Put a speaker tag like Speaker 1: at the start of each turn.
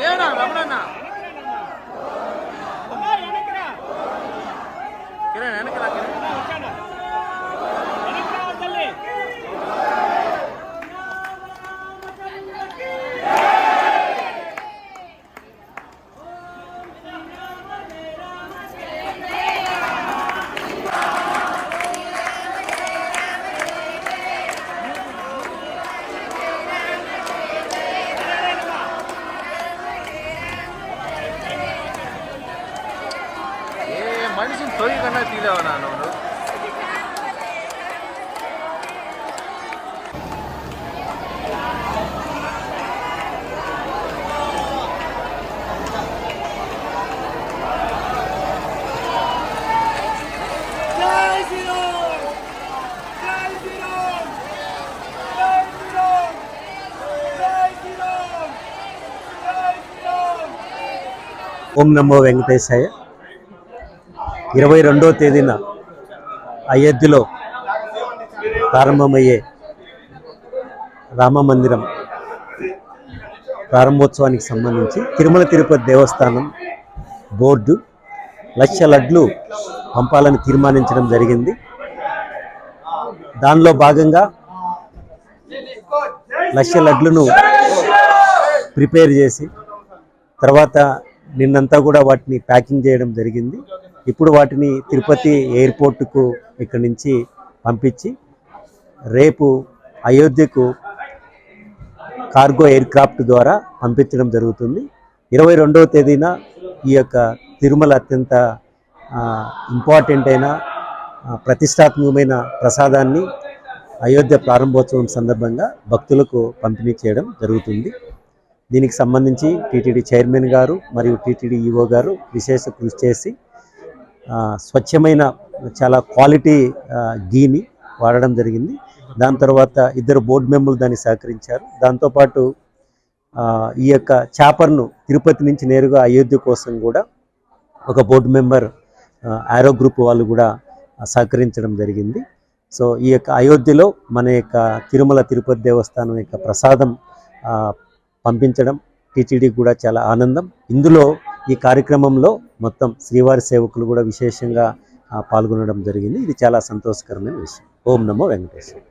Speaker 1: ఏనా రమణన్న కిరణ్ వెనకరా మనిషిని తొలి కన్నా తీలేవా నువ్వు
Speaker 2: ఓం నమో వెంకటేశాయ. 22వ తేదీన అయోధ్యలో ప్రారంభమయ్యే రామ మందిరం ప్రారంభోత్సవానికి సంబంధించి తిరుమల తిరుపతి దేవస్థానం బోర్డు 1,00,000 లడ్లు పంపాలని తీర్మానించడం జరిగింది. దానిలో భాగంగా 1,00,000 లడ్లను ప్రిపేర్ చేసి తర్వాత నిన్నంతా కూడా వాటిని ప్యాకింగ్ చేయడం జరిగింది. ఇప్పుడు వాటిని తిరుపతి ఎయిర్పోర్టుకు ఇక్కడి నుంచి పంపించి రేపు అయోధ్యకు కార్గో ఎయిర్ క్రాఫ్ట్ ద్వారా పంపించడం జరుగుతుంది. 22వ తేదీన ఈ యొక్క తిరుమల అత్యంత ఇంపార్టెంట్ అయిన ప్రతిష్టాత్మకమైన ప్రసాదాన్ని అయోధ్య ప్రారంభోత్సవం సందర్భంగా భక్తులకు పంపిణీ చేయడం జరుగుతుంది. దీనికి సంబంధించి టీటీడీ చైర్మన్ గారు మరియు టీటీడీ ఈవో గారు విశేష కృషి చేసి స్వచ్ఛమైన చాలా క్వాలిటీ గీని వాడడం జరిగింది. దాని తర్వాత 2 బోర్డు మెంబర్లు దాన్ని సహకరించారు. దాంతోపాటు ఈ యొక్క చాపర్ను తిరుపతి నుంచి నేరుగా అయోధ్య కోసం కూడా ఒక బోర్డు మెంబర్ ఆరో గ్రూప్ వాళ్ళు కూడా సహకరించడం జరిగింది. సో ఈ యొక్క అయోధ్యలో మన యొక్క తిరుమల తిరుపతి దేవస్థానం యొక్క ప్రసాదం పంపించడం టీటీడీ కూడా చాలా ఆనందం. ఇందులో ఈ కార్యక్రమంలో మొత్తం శ్రీవారి సేవకులు కూడా విశేషంగా పాల్గొనడం జరిగింది. ఇది చాలా సంతోషకరమైన విషయం. ఓం నమో వెంకటేశ్వర.